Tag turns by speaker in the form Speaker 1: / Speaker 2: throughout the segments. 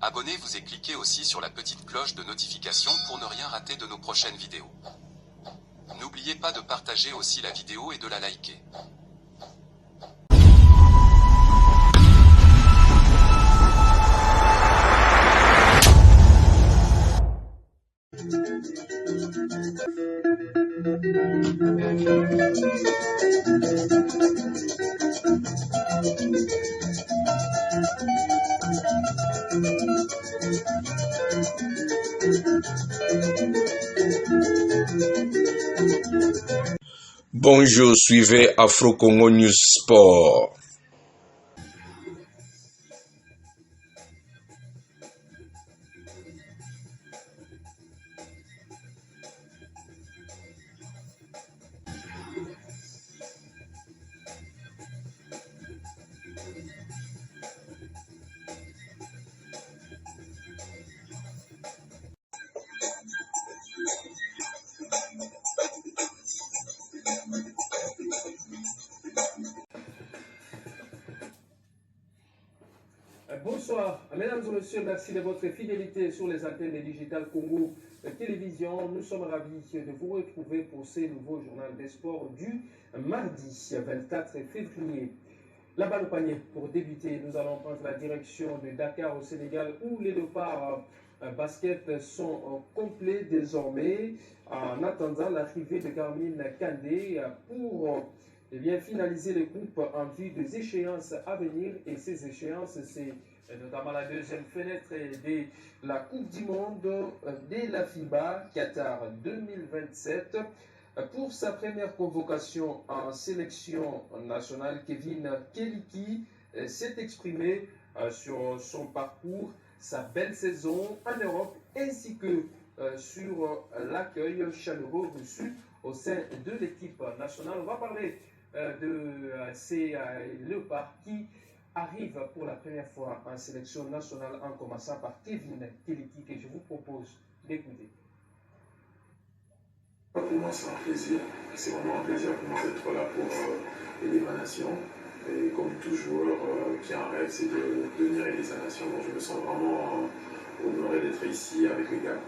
Speaker 1: Abonnez-vous et cliquez aussi sur la petite cloche de notification pour ne rien rater de nos prochaines vidéos. N'oubliez pas de partager aussi la vidéo et de la liker.
Speaker 2: Bonjour, suivez Afro Congo News Sport.
Speaker 3: Bonsoir, mesdames et messieurs, merci de votre fidélité sur les antennes de Digital Congo Télévision. Nous sommes ravis de vous retrouver pour ce nouveau journal des sports du mardi 24 février. La balle au panier pour débuter, nous allons prendre la direction de Dakar au Sénégal où les départs basket sont complets désormais en attendant l'arrivée de Garmin Kandé pour finaliser les groupes en vue des échéances à venir. Et ces échéances, c'est notamment la deuxième fenêtre de la Coupe du Monde de la FIBA Qatar 2027. Pour sa première convocation en sélection nationale, Kevin Keliki s'est exprimé sur son parcours, sa belle saison en Europe, ainsi que sur l'accueil chaleureux reçu au sein de l'équipe nationale. On va parler de ces léopards qui arrivent pour la première fois en sélection nationale, en commençant par Kevin Keliki, que je vous propose d'écouter.
Speaker 4: Pour moi, c'est un plaisir. C'est vraiment un plaisir pour moi d'être là pour aider ma nation. Et comme tout joueur qui a un rêve, c'est de devenir aider sa nation. Donc je me sens vraiment honoré d'être ici avec les gars.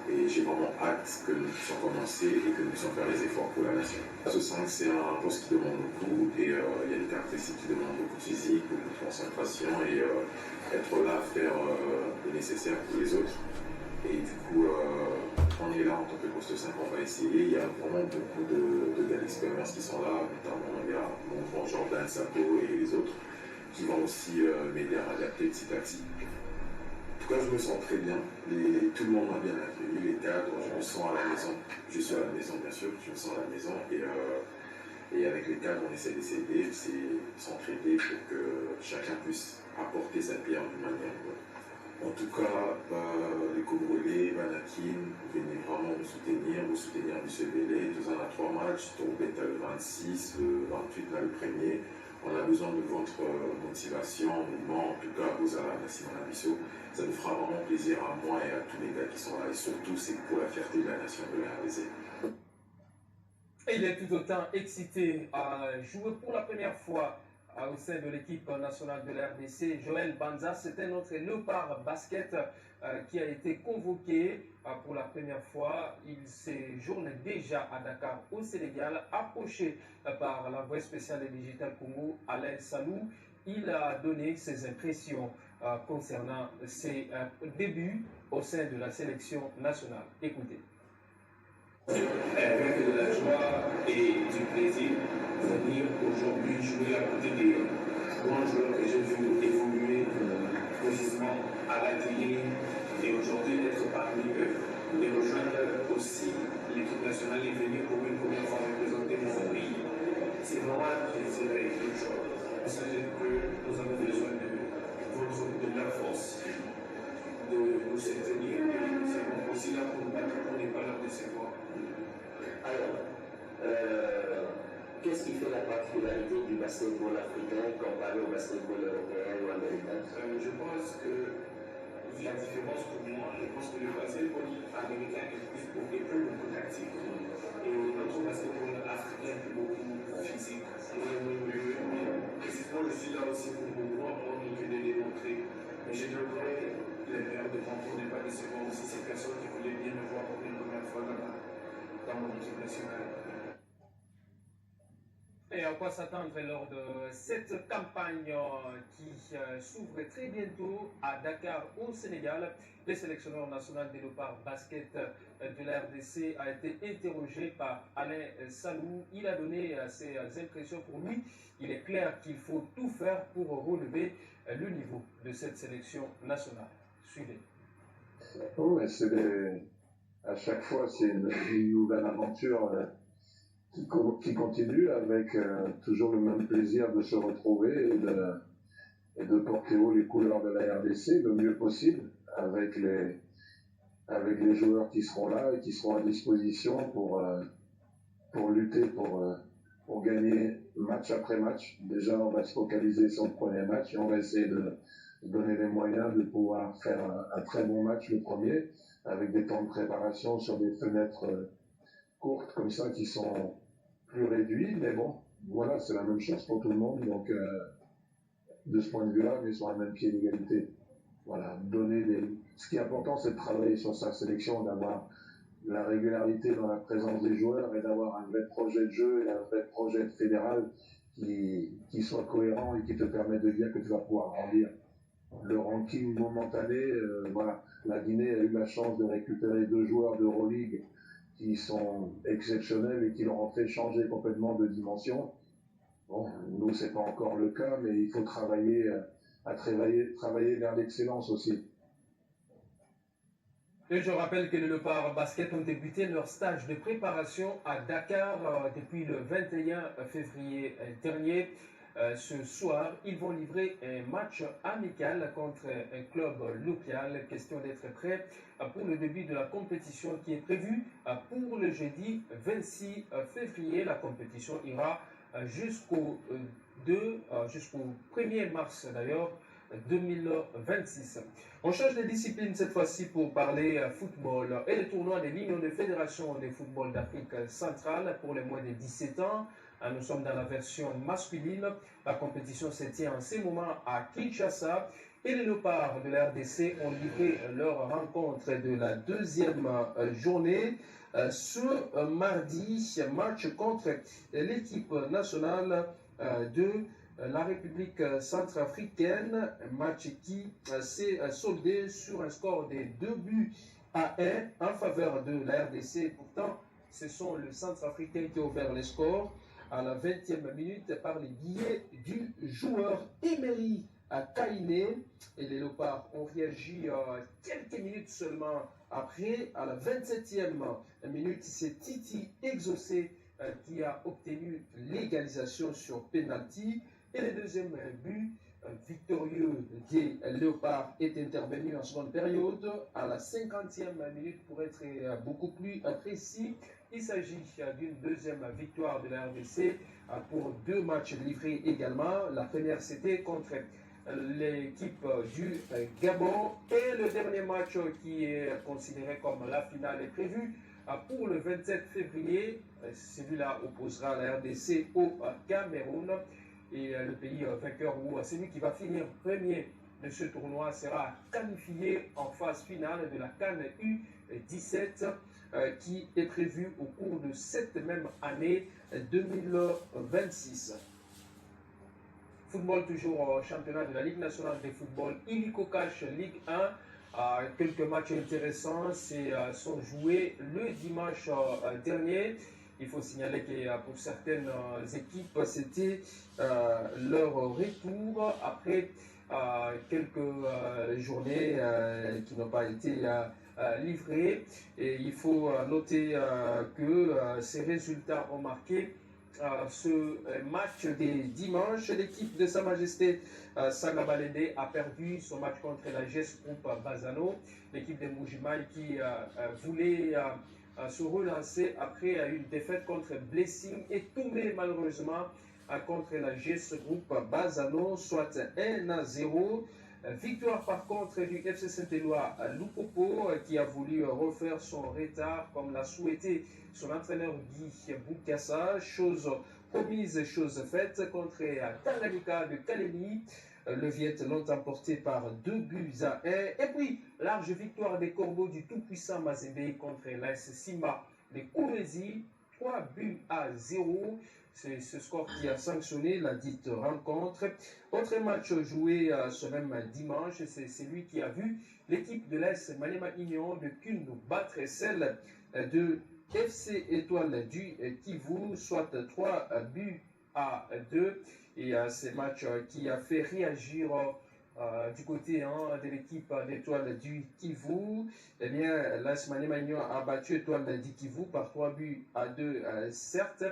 Speaker 4: Et j'ai vraiment hâte que nous puissions commencer et que nous puissions faire les efforts pour la nation. Ce 5, c'est un poste qui demande beaucoup et il y a des caractéristiques qui demandent beaucoup de physique, beaucoup de concentration et être là à faire le nécessaire pour les autres. Et du coup, on est là en tant que poste 5, on va essayer. Il y a vraiment beaucoup de gars d'expérience qui sont là, notamment il y a mon grand Jordan, Sapo et les autres, qui vont aussi m'aider à adapter petit à petit. En tout cas, je me sens très bien. Tout le monde m'a bien accueilli, les cadres, je me sens à la maison. Je suis à la maison, bien sûr, je me sens à la maison. Et avec les cadres, on essaie de s'aider, c'est s'entraider pour que chacun puisse apporter sa pierre d'une manière ou d'autre. En tout cas, les Congolais, Banakin, venez vraiment nous soutenir du CBL. Nous avons 3 matchs, Tourbet le 26, le 28, là, le 1er. On a besoin de votre motivation, mouvement, en tout cas, vous à la Simon Abisso. Ça nous fera vraiment plaisir à moi et à tous les gars qui sont là. Et surtout, c'est pour la fierté de la nation de la RDC.
Speaker 3: Il est tout autant excité à jouer pour la première fois au sein de l'équipe nationale de la RDC. Joël Banza, c'est un autre léopard basket qui a été convoqué pour la première fois. Il séjourne déjà à Dakar au Sénégal, approché par l'envoyé spécial de Digital Congo, Alain Salou. Il a donné ses impressions concernant ses débuts au sein de la sélection nationale. Écoutez.
Speaker 5: Avec de la joie et du plaisir de venir aujourd'hui jouer à côté des grands joueurs que j'ai vu évoluer précisément à la télé et aujourd'hui d'être parmi eux, de rejoindre aussi l'équipe nationale et venir pour une première fois représenter mon pays. C'est vraiment un plaisir et une joie. Sachez que nous avons besoin de la force, de nous soutenir. C'est aussi là pour nous battre, on n'est pas là de se voir.
Speaker 6: Alors, qu'est-ce qui fait la particularité du basketball africain comparé au basketball européen ou américain?
Speaker 5: Je pense que la différence pour moi, je pense que le basketball américain est beaucoup tactique. Et notre basketball africain est beaucoup physique. Moi, je suis là aussi pour pouvoir que de démontrer. Mais je donnerai de concours n'est pas décevant aussi ces personnes qui voulaient bien me voir pour une première fois dans mon équipe nationale.
Speaker 3: Et à quoi s'attendre lors de cette campagne qui s'ouvre très bientôt à Dakar au Sénégal? Le sélectionneur national des Léopards basket de la RDC a été interrogé par Alain Salou. Il a donné ses impressions. Pour lui, il est clair qu'il faut tout faire pour relever le niveau de cette sélection nationale. Suivez.
Speaker 7: Oui, à chaque fois, c'est une nouvelle aventure qui continue avec toujours le même plaisir de se retrouver et de porter haut les couleurs de la RDC le mieux possible avec les joueurs qui seront là et qui seront à disposition pour lutter pour gagner match après match. Déjà, on va se focaliser sur le premier match et on va essayer de donner les moyens de pouvoir faire un très bon match le premier avec des temps de préparation sur des fenêtres courtes comme ça qui sont plus réduits, mais bon, voilà, c'est la même chose pour tout le monde, donc de ce point de vue-là, on est sur un même pied d'égalité. Voilà, ce qui est important, c'est de travailler sur sa sélection, d'avoir la régularité dans la présence des joueurs et d'avoir un vrai projet de jeu et un vrai projet fédéral qui soit cohérent et qui te permette de dire que tu vas pouvoir grandir. Le ranking momentané, voilà, la Guinée a eu la chance de récupérer 2 joueurs d'Euroleague qui sont exceptionnels et qui leur ont fait changer complètement de dimension. Bon, nous, c'est pas encore le cas, mais il faut travailler vers l'excellence aussi.
Speaker 3: Et je rappelle que les Léopards basket ont débuté leur stage de préparation à Dakar depuis le 21 février dernier. Ce soir, ils vont livrer un match amical contre un club local. Question d'être prêt pour le début de la compétition qui est prévue pour le jeudi 26 février. La compétition ira jusqu'au 1er mars d'ailleurs 2026. On change de discipline cette fois-ci pour parler football et le tournoi de l'Union des fédérations de football d'Afrique centrale pour les moins de 17 ans. Nous sommes dans la version masculine. La compétition se tient en ce moment à Kinshasa et les Léopards de la RDC ont livré leur rencontre de la deuxième journée ce mardi, match contre l'équipe nationale de la République centrafricaine, match qui s'est soldé sur un score de 2-1 en faveur de la RDC. Pourtant, ce sont le Centrafricain qui a ouvert les scores à la 20e minute par les billets du joueur Emery à Kainé. Et les Léopards ont réagi quelques minutes seulement après. À la 27e minute, c'est Titi Exaucé qui a obtenu l'égalisation sur penalty. Et le deuxième but victorieux des Léopards est intervenu en seconde période à la 50e minute pour être beaucoup plus précis. Il s'agit d'une deuxième victoire de la RDC pour 2 matchs livrés également. La première c'était contre l'équipe du Gabon et le dernier match qui est considéré comme la finale est prévu pour le 27 février. Celui-là opposera la RDC au Cameroun. Et le pays vainqueur ou celui qui va finir premier de ce tournoi sera qualifié en phase finale de la CAN U17 qui est prévue au cours de cette même année 2026. Football toujours championnat de la Ligue nationale de football Illico Cash Ligue 1. Quelques matchs intéressants sont joués le dimanche dernier. Il faut signaler que pour certaines équipes, c'était leur retour après quelques journées qui n'ont pas été livrées. Et il faut noter que ces résultats ont marqué ce match des dimanches. L'équipe de Sa Majesté Saga Balende a perdu son match contre la GES Groupe Bazano. L'équipe de Mujimai qui voulait se relancer après une défaite contre Blessing et tomber malheureusement contre la GES Groupe Bazano, soit 1-0. Victoire par contre du FC Saint-Éloi à Lupopo qui a voulu refaire son retard comme l'a souhaité son entraîneur Guy Boukassa. Chose promise, chose faite contre Tanganyika de Kalemi. Le Viet l'ont emporté par 2-1. Et puis, large victoire des Corbeaux du tout-puissant Mazembe contre l'AS Simba de Kourézi, 3-0. C'est ce score qui a sanctionné la dite rencontre. Autre match joué ce même dimanche, c'est celui qui a vu l'équipe de l'AS Maniema Union de Kundu battre celle de FC Étoile du Kivu, soit 3-2. Et ce match qui a fait réagir du côté de l'équipe d'Étoile du Kivu, eh bien, l'AS Maniema Union a battu Étoile du Kivu par 3-2, certes,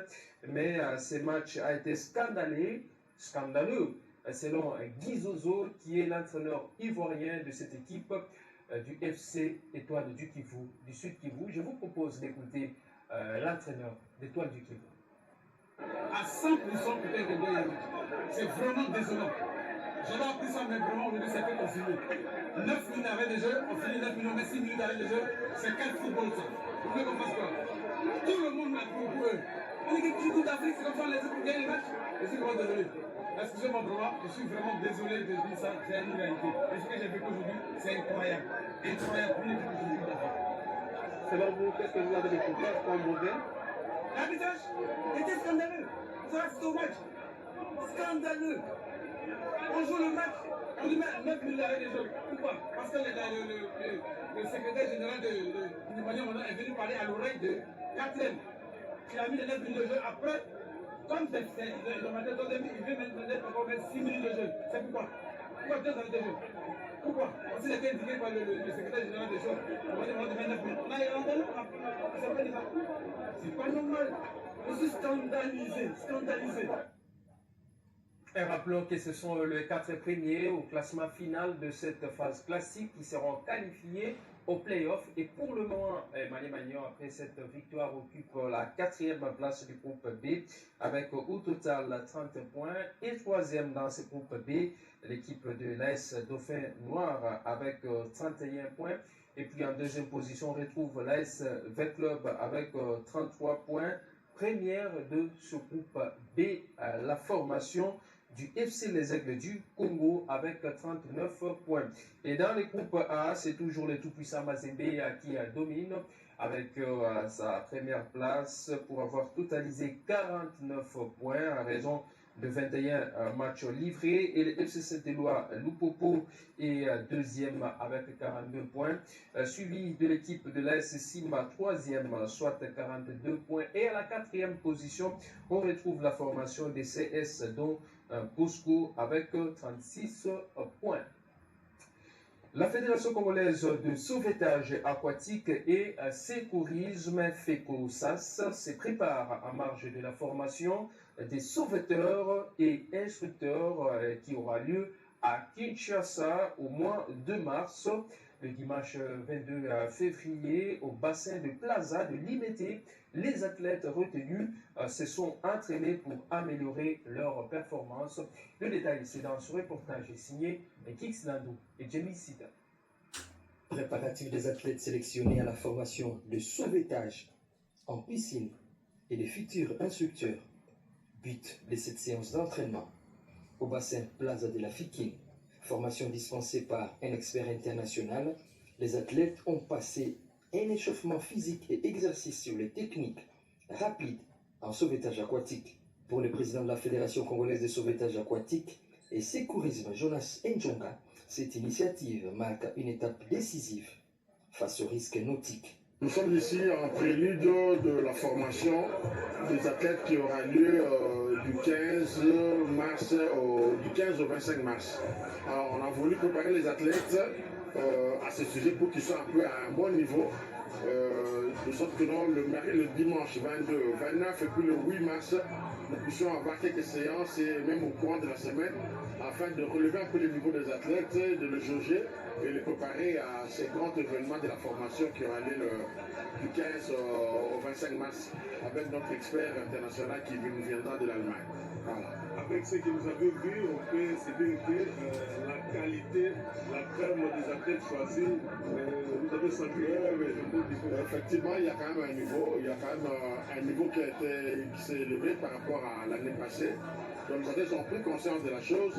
Speaker 3: mais ce match a été scandaleux, selon Guy Zozo, qui est l'entraîneur ivoirien de cette équipe du FC Étoile du Kivu, du Sud Kivu. Je vous propose d'écouter l'entraîneur d'Étoile du Kivu.
Speaker 8: À 100% peut-être de gagner. C'est vraiment désolant. J'avais appris ça, mais vraiment aujourd'hui c'est fait qu'on finit. 9 minutes avec des jeux, on finit 9 minutes, mais 6 minutes avec des jeux, c'est quel football ça? Vous voulez qu'on fasse quoi? Tout le monde l'a pris pour eux. On dit que tout d'Afrique, c'est comme ça, on les a pour gagner les matchs. Je suis vraiment désolé. Excusez-moi, vraiment, je suis vraiment désolé de dire ça, c'est une réalité. Et ce que j'ai vécu aujourd'hui, c'est incroyable. Incroyable pour une équipe aujourd'hui d'Afrique.
Speaker 3: Selon vous, qu'est-ce que vous avez découvert comme mauvais?
Speaker 8: L'arbitrage était scandaleux. Ça reste au match. Scandaleux. On joue le match, on lui met 9 minutes avec les jeux. Pourquoi? Parce que le secrétaire général du Mali est venu parler à l'oreille de Katlem. Il a mis les 9 minutes de jeu. Après, comme c'est le matin, il veut mettre 6 minutes de jeu. C'est pourquoi? Pourquoi 2 années de jeu? Pourquoi? Parce qu'il a été indiqué par le secrétaire général des choses. On va demander 29 minutes. On a entendu. C'est pas normal. Je suis scandalisé. Scandalisé.
Speaker 3: Et rappelons que ce sont les 4 premiers au classement final de cette phase classique qui seront qualifiés au play-off. Et pour le moment, Maniema Union, après cette victoire, occupe la 4e place du groupe B avec au total 30 points. Et 3e dans ce groupe B, l'équipe de l'AS Dauphin Noir avec 31 points. Et puis en 2e position, on retrouve l'AS V Club avec 33 points. Première de ce groupe B, la formation du FC Les Aigles du Congo avec 39 points. Et dans le groupe A, c'est toujours le tout-puissant Mazembe qui domine avec sa première place pour avoir totalisé 49 points à raison de 21 matchs livrés. Et le FC Saint-Éloi Lupopo est 2e avec 42 points, suivi de l'équipe de l'AS Simba 3e, soit 42 points. Et à la 4e position, on retrouve la formation des CS dont Cusco avec 36 points. La Fédération congolaise de sauvetage aquatique et sécurisme FECOSAS se prépare en marge de la formation des sauveteurs et instructeurs qui aura lieu à Kinshasa au mois de mars, le dimanche 22 février, au bassin de Plaza de Limete. Les athlètes retenus se sont entraînés pour améliorer leur performance. Le détail, c'est dans ce reportage signé Kix Landou et Jamie Sida.
Speaker 9: Préparatifs des athlètes sélectionnés à la formation de sauvetage en piscine et les futurs instructeurs. But de cette séance d'entraînement au bassin Plaza de la Fikine. Formation dispensée par un expert international, les athlètes ont passé un échauffement physique et exercice sur les techniques rapides en sauvetage aquatique. Pour le président de la Fédération congolaise de sauvetage aquatique et sécurisme, Jonas Njonga, cette initiative marque une étape décisive face aux risques nautiques.
Speaker 10: Nous sommes ici en prélude de la formation des athlètes qui aura lieu du 15 mars du 15 au 25 mars. Alors on a voulu préparer les athlètes à ce sujet pour qu'ils soient un peu à un bon niveau. De sorte que le dimanche 22, 29 et puis le 8 mars, nous puissions avoir quelques séances et même au courant de la semaine afin de relever un peu le niveau des athlètes, de le jauger et les préparer à ces grands événements de la formation qui aura lieu du 15 au 25 mars avec notre expert international qui nous viendra de l'Allemagne. Voilà.
Speaker 11: Avec ce que nous avons vu, on peut se dire que la qualité, la terme des athlètes choisis, vous avez senti.
Speaker 10: Effectivement, il y a quand même un niveau, qui s'est élevé par rapport à l'année passée. Donc les athlètes ont pris conscience de la chose,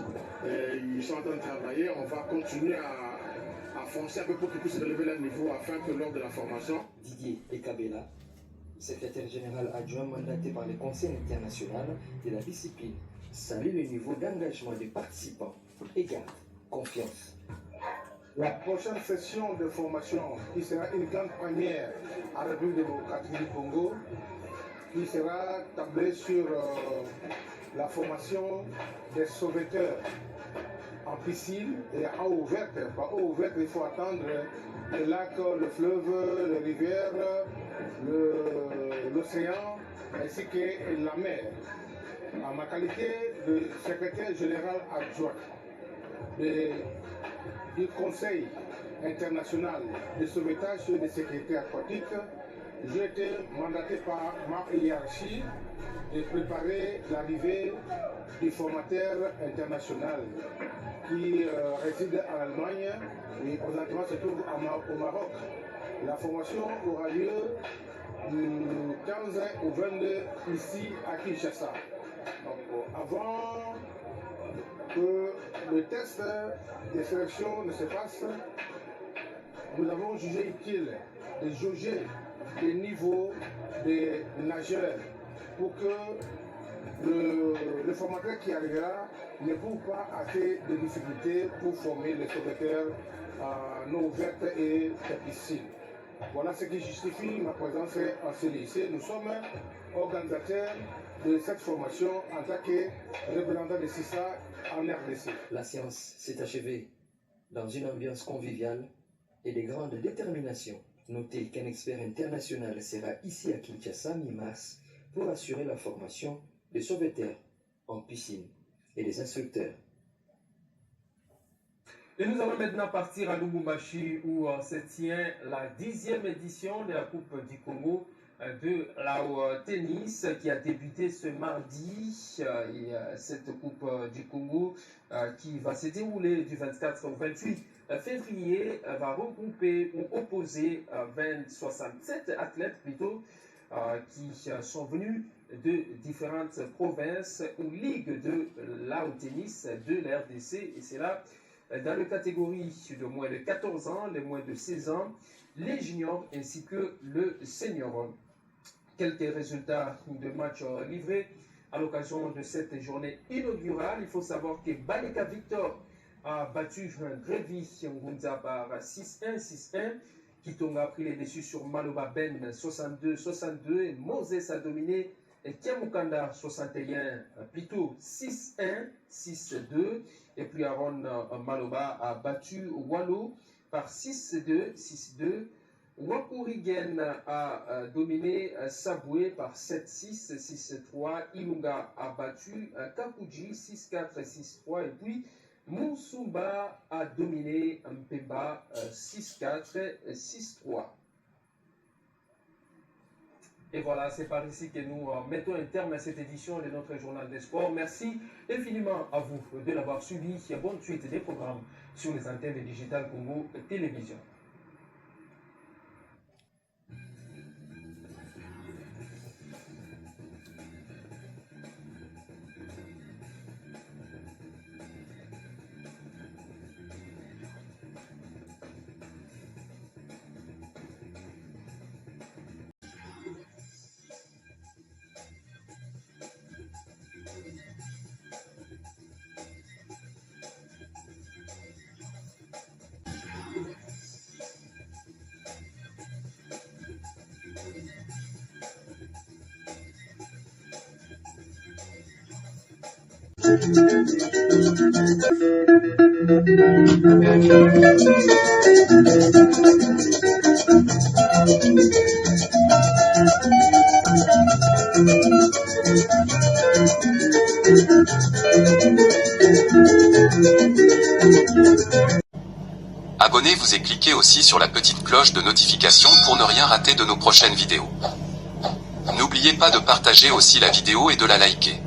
Speaker 10: et ils sont en train de travailler. On va continuer à foncer un peu pour qu'ils puissent relever leur niveau afin que lors de la formation.
Speaker 9: Didier Ekabela, secrétaire général adjoint mandaté par le Conseil international de la discipline, salue le niveau d'engagement des participants et garde confiance.
Speaker 12: La prochaine session de formation, qui sera une grande première à la République démocratique du Congo, qui sera tablée sur la formation des sauveteurs en piscine et en eau ouverte. Par eau ouverte, il faut attendre le lac, le fleuve, les rivières, l'océan ainsi que la mer. En ma qualité de secrétaire général adjoint du Conseil international de sauvetage et de sécurité aquatique, j'ai été mandaté par ma hiérarchie de préparer l'arrivée du formateur international qui réside en Allemagne et présentement se trouve au Maroc. La formation aura lieu du 15 au 22 ici à Kinshasa. Donc, avant que le test de sélection ne se fasse, nous avons jugé utile de jauger le niveau des nageurs pour que le formateur qui arrivera ne trouve pas assez de difficultés pour former les sauveteurs en eau ouverte et piscine. Voilà ce qui justifie ma présence en ce lycée. Nous sommes organisateurs de cette formation en tant que représentant de CISA en RDC.
Speaker 9: La séance s'est achevée dans une ambiance conviviale et de grande détermination. Notez qu'un expert international sera ici à Kinshasa mi-mars pour assurer la formation des sauveteurs en piscine et des instructeurs.
Speaker 3: Et nous allons maintenant partir à Lubumbashi où se tient la 10e édition de la Coupe du Congo de la tennis qui a débuté ce mardi. Cette Coupe du Congo qui va se dérouler du 24 au 28 février va regrouper ou opposer 67 athlètes plutôt qui sont venus de différentes provinces ou ligues de la tennis de la RDC, et c'est là dans les catégories de moins de 14 ans, les moins de 16 ans, les juniors ainsi que le senior. Quelques résultats de matchs livrés à l'occasion de cette journée inaugurale. Il faut savoir que Balika Victor a battu Grévi Ngunza par 6-1, 6-1. Kitonga a pris les dessus sur Maloba Ben 62-62 et Moses a dominé Kiamukanda 61, plutôt 6-1, 6-2. Et puis Aaron Maloba a battu Wallo par 6-2, 6-2. Wakurigen a dominé Saboué par 7-6, 6-3. Ilunga a battu Kakuji 6-4, 6-3. Et puis Moussumba a dominé Mpemba 6-4, 6-3. Et voilà, c'est par ici que nous mettons un terme à cette édition de notre journal des sports. Merci infiniment à vous de l'avoir suivi. Bonne suite des programmes sur les antennes de Digital Congo Télévision.
Speaker 1: Abonnez-vous et cliquez aussi sur la petite cloche de notification pour ne rien rater de nos prochaines vidéos. N'oubliez pas de partager aussi la vidéo et de la liker.